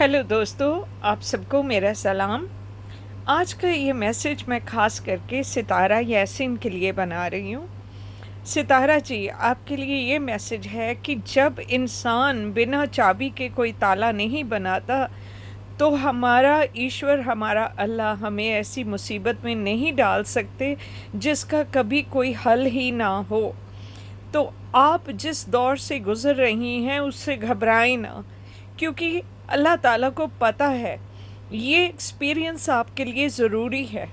Hello दोस्तों, आप सबको मेरा सलाम। आज का ये मैसेज मैं ख़ास करके सितारा यासीन के लिए बना रही हूँ। सितारा जी, आपके लिए ये मैसेज है कि जब इंसान बिना चाबी के कोई ताला नहीं बनाता, तो हमारा ईश्वर, हमारा अल्लाह हमें ऐसी मुसीबत में नहीं डाल सकते, जिसका कभी कोई हल ही ना हो। तो आप जिस दौर से गुज़र रही हैं, उससे घबराएँ ना, क्योंकि अल्लाह ताला को पता है, ये एक्सपीरियंस आपके लिए ज़रूरी है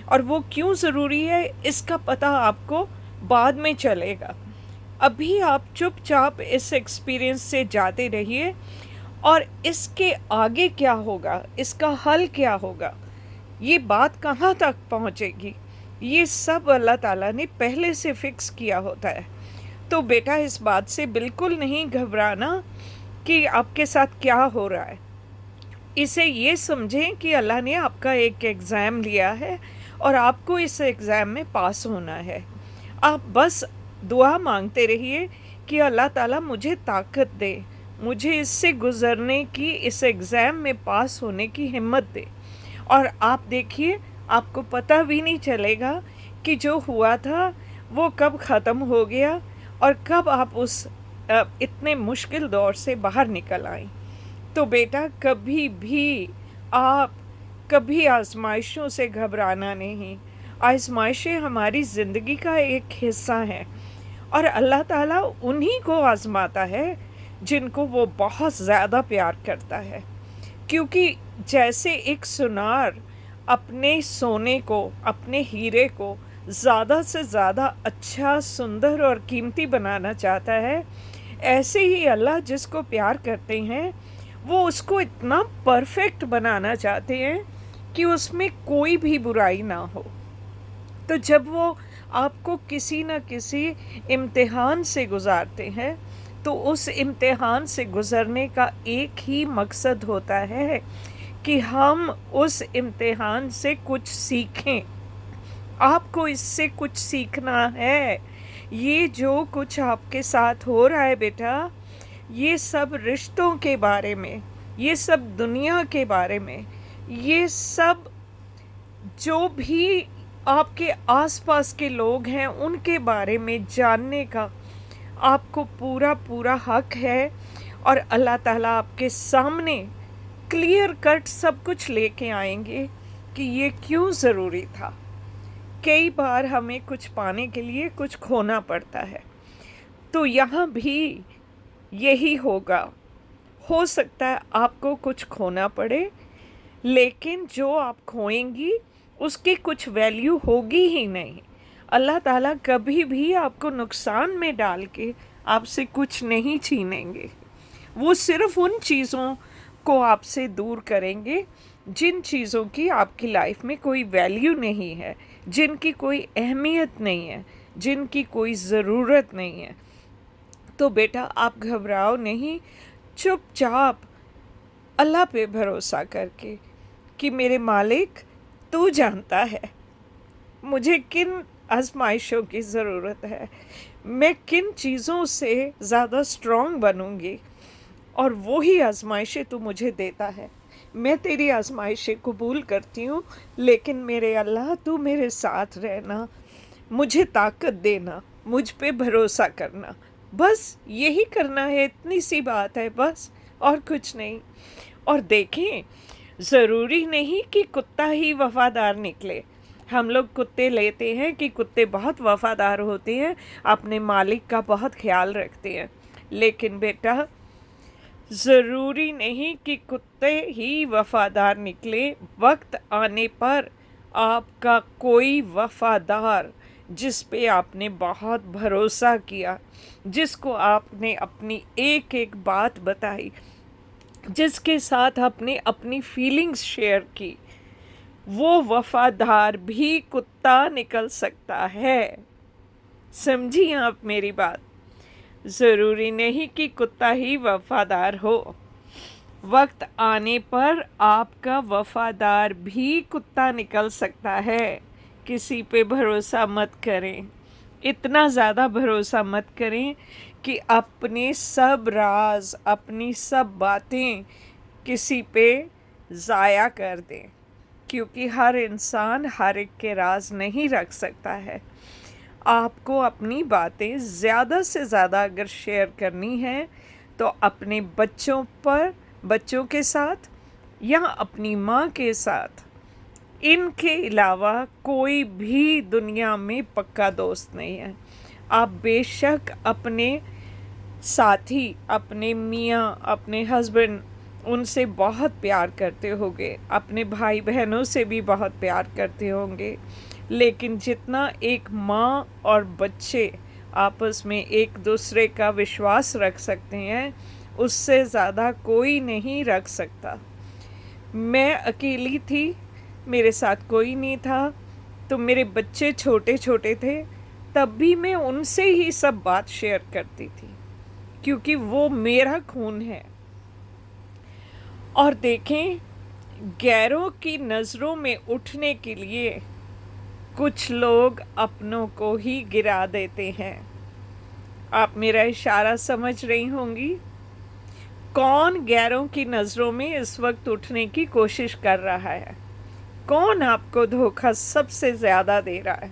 और वो क्यों ज़रूरी है, इसका पता आपको बाद में चलेगा। अभी आप चुपचाप इस एक्सपीरियंस से जाते रहिए और इसके आगे क्या होगा, इसका हल क्या होगा, ये बात कहाँ तक पहुँचेगी, ये सब अल्लाह ताला ने पहले से फ़िक्स किया होता है। तो बेटा, इस बात से बिल्कुल नहीं घबराना कि आपके साथ क्या हो रहा है। इसे ये समझें कि अल्लाह ने आपका एक एग्ज़ाम लिया है और आपको इस एग्ज़ाम में पास होना है। आप बस दुआ मांगते रहिए कि अल्लाह ताला मुझे ताकत दे, मुझे इससे गुज़रने की, इस एग्ज़ाम में पास होने की हिम्मत दे। और आप देखिए, आपको पता भी नहीं चलेगा कि जो हुआ था वो कब ख़त्म हो गया और कब आप उस इतने मुश्किल दौर से बाहर निकल आईं। तो बेटा, कभी भी आप कभी आज़माइशों से घबराना नहीं। आज़माइशें हमारी ज़िंदगी का एक हिस्सा हैं और अल्लाह ताला उन्हीं को आज़माता है जिनको वो बहुत ज़्यादा प्यार करता है। क्योंकि जैसे एक सुनार अपने सोने को, अपने हीरे को ज़्यादा से ज़्यादा अच्छा, सुंदर और कीमती बनाना चाहता है, ऐसे ही अल्लाह जिसको प्यार करते हैं, वो उसको इतना परफेक्ट बनाना चाहते हैं कि उसमें कोई भी बुराई ना हो। तो जब वो आपको किसी न किसी इम्तिहान से गुज़ारते हैं, तो उस इम्तिहान से गुज़रने का एक ही मकसद होता है कि हम उस इम्तिहान से कुछ सीखें। आपको इससे कुछ सीखना है। ये जो कुछ आपके साथ हो रहा है बेटा, ये सब रिश्तों के बारे में, ये सब दुनिया के बारे में, ये सब जो भी आपके आसपास के लोग हैं उनके बारे में जानने का आपको पूरा पूरा हक है। और अल्लाह ताला आपके सामने क्लियर कट सब कुछ लेके आएंगे कि ये क्यों ज़रूरी था। कई बार हमें कुछ पाने के लिए कुछ खोना पड़ता है, तो यहाँ भी यही होगा। हो सकता है आपको कुछ खोना पड़े, लेकिन जो आप खोएंगी उसकी कुछ वैल्यू होगी ही नहीं। अल्लाह ताला कभी भी आपको नुकसान में डाल के आपसे कुछ नहीं छीनेंगे। वो सिर्फ़ उन चीज़ों को आपसे दूर करेंगे जिन चीज़ों की आपकी लाइफ में कोई वैल्यू नहीं है, जिनकी कोई अहमियत नहीं है, जिनकी कोई ज़रूरत नहीं है। तो बेटा, आप घबराओ नहीं, चुपचाप अल्लाह पे भरोसा करके कि मेरे मालिक, तू जानता है मुझे किन आजमाइशों की ज़रूरत है, मैं किन चीज़ों से ज़्यादा स्ट्रॉन्ग बनूंगी, और वो ही आजमाइशें तू मुझे देता है। मैं तेरी आजमाइशें कबूल करती हूँ, लेकिन मेरे अल्लाह, तू मेरे साथ रहना, मुझे ताकत देना, मुझ पे भरोसा करना। बस यही करना है, इतनी सी बात है बस, और कुछ नहीं। और देखें, ज़रूरी नहीं कि कुत्ता ही वफ़ादार निकले। हम लोग कुत्ते लेते हैं कि कुत्ते बहुत वफ़ादार होते हैं, अपने मालिक का बहुत ख्याल रखते हैं। लेकिन बेटा, ज़रूरी नहीं कि कुत्ते ही वफ़ादार निकले। वक्त आने पर आपका कोई वफ़ादार, जिस पे आपने बहुत भरोसा किया, जिसको आपने अपनी एक एक बात बताई, जिसके साथ आपने अपनी फीलिंग्स शेयर की, वो वफ़ादार भी कुत्ता निकल सकता है। समझी आप मेरी बात? ज़रूरी नहीं कि कुत्ता ही वफ़ादार हो। वक्त आने पर आपका वफ़ादार भी कुत्ता निकल सकता है। किसी पे भरोसा मत करें, इतना ज़्यादा भरोसा मत करें कि अपने सब राज, अपनी सब बातें किसी पे ज़ाया कर दें, क्योंकि हर इंसान हर एक के राज नहीं रख सकता है। आपको अपनी बातें ज़्यादा से ज़्यादा अगर शेयर करनी है तो अपने बच्चों के साथ या अपनी माँ के साथ। इनके अलावा कोई भी दुनिया में पक्का दोस्त नहीं है। आप बेशक अपने साथी, अपने मियाँ, अपने हस्बैंड, उनसे बहुत प्यार करते होंगे, अपने भाई बहनों से भी बहुत प्यार करते होंगे, लेकिन जितना एक माँ और बच्चे आपस में एक दूसरे का विश्वास रख सकते हैं, उससे ज़्यादा कोई नहीं रख सकता। मैं अकेली थी, मेरे साथ कोई नहीं था, तो मेरे बच्चे छोटे छोटे थे, तब भी मैं उनसे ही सब बात शेयर करती थी, क्योंकि वो मेरा खून है। और देखें, गैरों की नज़रों में उठने के लिए कुछ लोग अपनों को ही गिरा देते हैं। आप मेरा इशारा समझ रही होंगी। कौन गैरों की नज़रों में इस वक्त उठने की कोशिश कर रहा है? कौन आपको धोखा सबसे ज़्यादा दे रहा है?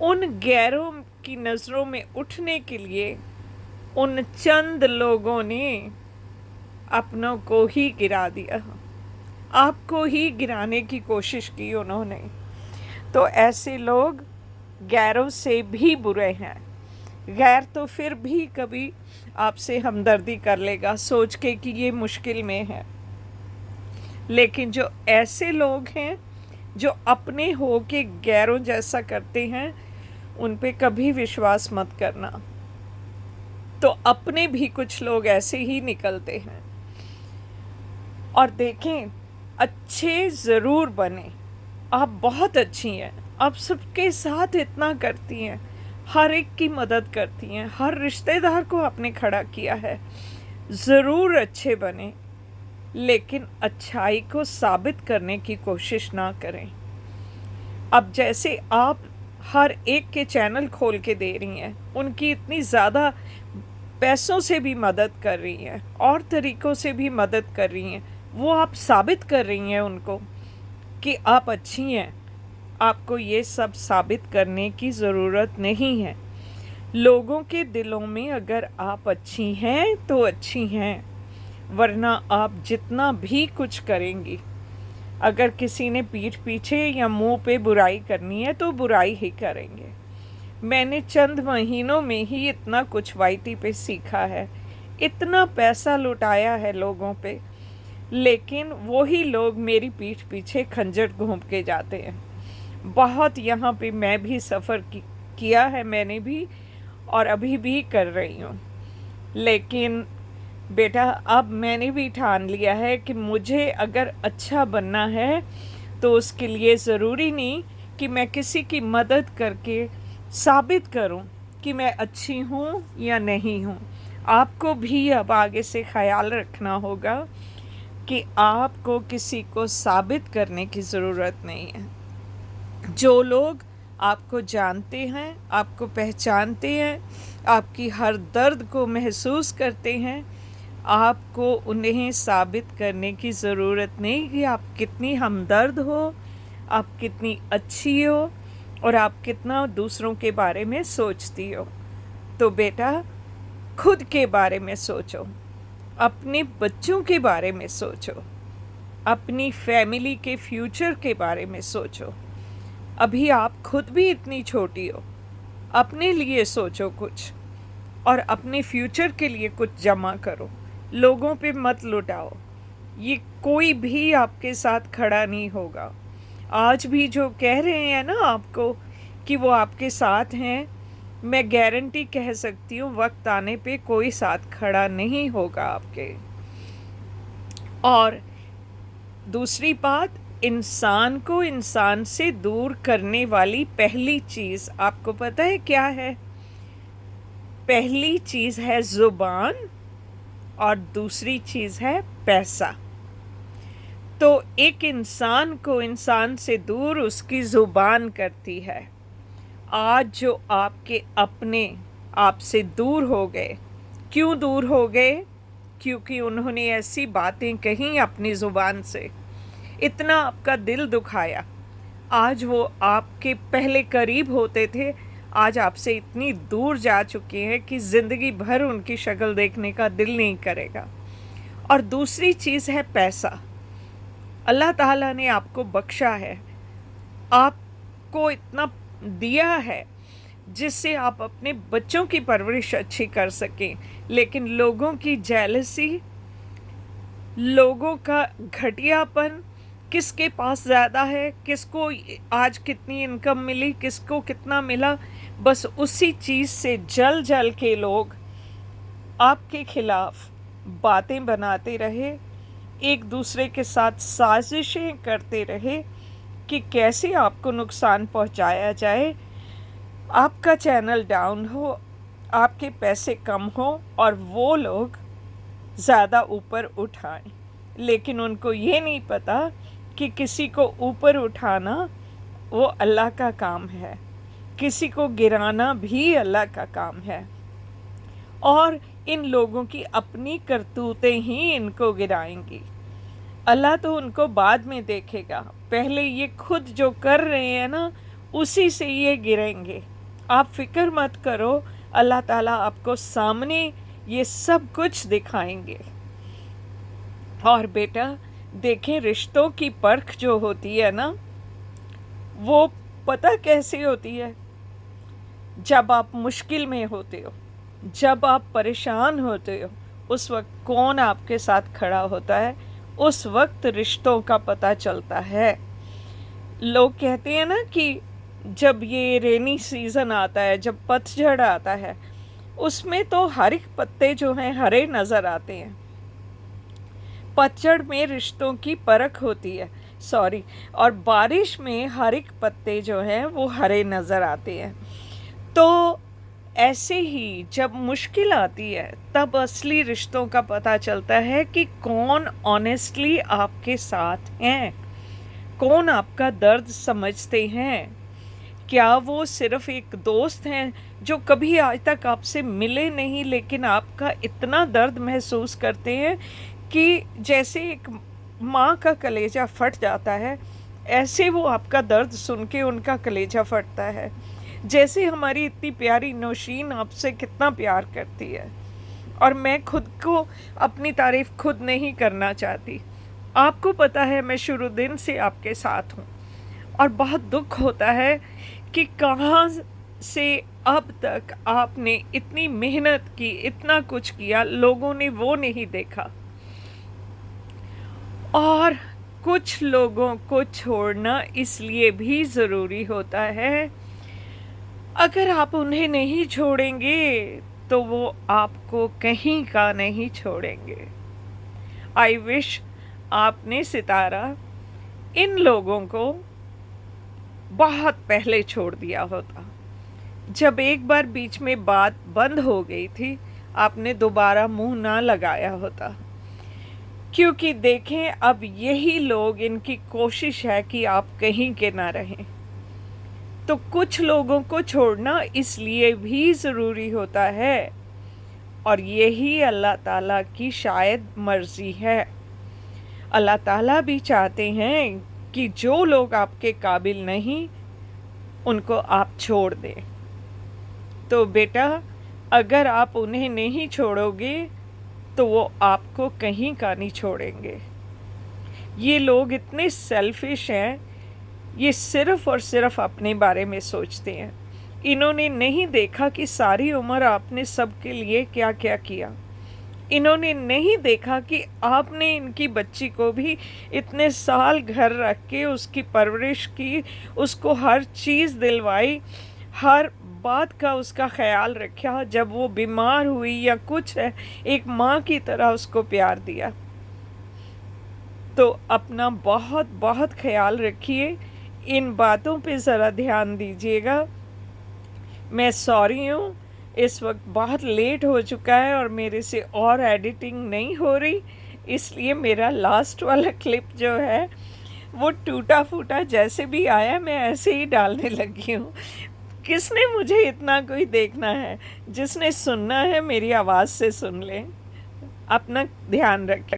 उन गैरों की नज़रों में उठने के लिए उन चंद लोगों ने अपनों को ही गिरा दिया, आपको ही गिराने की कोशिश की उन्होंने। तो ऐसे लोग गैरों से भी बुरे हैं। गैर तो फिर भी कभी आपसे हमदर्दी कर लेगा सोच के कि ये मुश्किल में है, लेकिन जो ऐसे लोग हैं जो अपने हो के गैरों जैसा करते हैं, उन पे कभी विश्वास मत करना। तो अपने भी कुछ लोग ऐसे ही निकलते हैं। और देखें, अच्छे ज़रूर बने। आप बहुत अच्छी हैं, आप सबके साथ इतना करती हैं, हर एक की मदद करती हैं, हर रिश्तेदार को आपने खड़ा किया है। ज़रूर अच्छे बने, लेकिन अच्छाई को साबित करने की कोशिश ना करें। अब जैसे आप हर एक के चैनल खोल के दे रही हैं, उनकी इतनी ज़्यादा पैसों से भी मदद कर रही हैं और तरीक़ों से भी मदद कर रही हैं, वो आप साबित कर रही हैं उनको कि आप अच्छी हैं। आपको ये सब साबित करने की ज़रूरत नहीं है। लोगों के दिलों में अगर आप अच्छी हैं तो अच्छी हैं, वरना आप जितना भी कुछ करेंगी, अगर किसी ने पीठ पीछे या मुंह पे बुराई करनी है तो बुराई ही करेंगे। मैंने चंद महीनों में ही इतना कुछ वाईटी पे सीखा है, इतना पैसा लुटाया है लोगों पे, लेकिन वही लोग मेरी पीठ पीछे खंजर घोंप के जाते हैं। बहुत यहाँ पे मैं भी सफ़र किया है, मैंने भी, और अभी भी कर रही हूँ। लेकिन बेटा, अब मैंने भी ठान लिया है कि मुझे अगर अच्छा बनना है तो उसके लिए ज़रूरी नहीं कि मैं किसी की मदद करके साबित करूं कि मैं अच्छी हूं या नहीं हूं। आपको भी अब आगे से ख़याल रखना होगा कि आपको किसी को साबित करने की ज़रूरत नहीं है। जो लोग आपको जानते हैं, आपको पहचानते हैं, आपकी हर दर्द को महसूस करते हैं, आपको उन्हें साबित करने की ज़रूरत नहीं कि आप कितनी हमदर्द हो, आप कितनी अच्छी हो और आप कितना दूसरों के बारे में सोचती हो। तो बेटा, खुद के बारे में सोचो, अपने बच्चों के बारे में सोचो, अपनी फैमिली के फ्यूचर के बारे में सोचो। अभी आप खुद भी इतनी छोटी हो, अपने लिए सोचो कुछ, और अपने फ्यूचर के लिए कुछ जमा करो। लोगों पे मत लुटाओ, ये कोई भी आपके साथ खड़ा नहीं होगा। आज भी जो कह रहे हैं ना आपको कि वो आपके साथ हैं, मैं गारंटी कह सकती हूँ वक्त आने पे कोई साथ खड़ा नहीं होगा आपके। और दूसरी बात, इंसान को इंसान से दूर करने वाली पहली चीज़ आपको पता है क्या है? पहली चीज़ है ज़ुबान और दूसरी चीज़ है पैसा। तो एक इंसान को इंसान से दूर उसकी ज़ुबान करती है। आज जो आपके अपने आपसे दूर हो गए, क्यों दूर हो गए? क्योंकि उन्होंने ऐसी बातें कही अपनी ज़ुबान से, इतना आपका दिल दुखाया। आज वो आपके पहले करीब होते थे, आज आपसे इतनी दूर जा चुके हैं कि ज़िंदगी भर उनकी शक्ल देखने का दिल नहीं करेगा। और दूसरी चीज़ है पैसा। अल्लाह ताला ने आपको बख्शा है, आपको इतना दिया है जिससे आप अपने बच्चों की परवरिश अच्छी कर सकें, लेकिन लोगों की जेलसी, लोगों का घटियापन, किसके पास ज़्यादा है, किसको आज कितनी इनकम मिली, किसको कितना मिला, बस उसी चीज़ से जल जल के लोग आपके खिलाफ बातें बनाते रहे, एक दूसरे के साथ साजिशें करते रहे कि कैसे आपको नुकसान पहुंचाया जाए, आपका चैनल डाउन हो, आपके पैसे कम हो और वो लोग ज़्यादा ऊपर उठाएं। लेकिन उनको ये नहीं पता कि किसी को ऊपर उठाना वो अल्लाह का काम है, किसी को गिराना भी अल्लाह का काम है। और इन लोगों की अपनी करतूतें ही इनको गिराएंगी। अल्लाह तो उनको बाद में देखेगा, पहले ये खुद जो कर रहे हैं ना, उसी से ये गिरेंगे। आप फिक्र मत करो, अल्लाह ताला आपको सामने ये सब कुछ दिखाएंगे। और बेटा देखें, रिश्तों की परख जो होती है ना, वो पता कैसे होती है? जब आप मुश्किल में होते हो, जब आप परेशान होते हो, उस वक्त कौन आपके साथ खड़ा होता है, उस वक्त रिश्तों का पता चलता है। लोग कहते हैं ना कि जब ये रेनी सीज़न आता है, जब पतझड़ आता है, उसमें तो हर एक पत्ते जो हैं हरे नज़र आते हैं। पतझड़ में रिश्तों की परख होती है, और बारिश में हर एक पत्ते जो हैं वो हरे नज़र आते हैं। तो ऐसे ही जब मुश्किल आती है, तब असली रिश्तों का पता चलता है कि कौन ऑनेस्टली आपके साथ हैं, कौन आपका दर्द समझते हैं। क्या वो सिर्फ़ एक दोस्त हैं जो कभी आज तक आपसे मिले नहीं, लेकिन आपका इतना दर्द महसूस करते हैं कि जैसे एक माँ का कलेजा फट जाता है, ऐसे वो आपका दर्द सुन के उनका कलेजा फटता है। जैसे हमारी इतनी प्यारी नौशीन आपसे कितना प्यार करती है, और मैं खुद को अपनी तारीफ़ खुद नहीं करना चाहती। आपको पता है मैं शुरू दिन से आपके साथ हूँ, और बहुत दुख होता है कि कहाँ से अब तक आपने इतनी मेहनत की, इतना कुछ किया, लोगों ने वो नहीं देखा। और कुछ लोगों को छोड़ना इसलिए भी ज़रूरी होता है, अगर आप उन्हें नहीं छोड़ेंगे तो वो आपको कहीं का नहीं छोड़ेंगे। आई विश आपने सितारा इन लोगों को बहुत पहले छोड़ दिया होता। जब एक बार बीच में बात बंद हो गई थी, आपने दोबारा मुंह ना लगाया होता। क्योंकि देखें, अब यही लोग, इनकी कोशिश है कि आप कहीं के ना रहें। तो कुछ लोगों को छोड़ना इसलिए भी ज़रूरी होता है, और यही अल्लाह ताला की शायद मर्ज़ी है। अल्लाह ताला भी चाहते हैं कि जो लोग आपके काबिल नहीं, उनको आप छोड़ दें। तो बेटा, अगर आप उन्हें नहीं छोड़ोगे तो वो आपको कहीं का नहीं छोड़ेंगे। ये लोग इतने सेल्फिश हैं, ये सिर्फ़ और सिर्फ अपने बारे में सोचते हैं। इन्होंने नहीं देखा कि सारी उम्र आपने सबके लिए क्या क्या किया। इन्होंने नहीं देखा कि आपने इनकी बच्ची को भी इतने साल घर रख के उसकी परवरिश की, उसको हर चीज़ दिलवाई, हर बात का उसका ख्याल रखा। जब वो बीमार हुई या कुछ है, एक माँ की तरह उसको प्यार दिया। तो अपना बहुत बहुत ख्याल रखिए, इन बातों पे ज़रा ध्यान दीजिएगा। मैं सॉरी हूँ, इस वक्त बहुत लेट हो चुका है और मेरे से और एडिटिंग नहीं हो रही, इसलिए मेरा लास्ट वाला क्लिप जो है वो टूटा फूटा जैसे भी आया मैं ऐसे ही डालने लगी हूँ। किसने मुझे इतना कोई देखना है, जिसने सुनना है मेरी आवाज़ से सुन लें। अपना ध्यान रखें।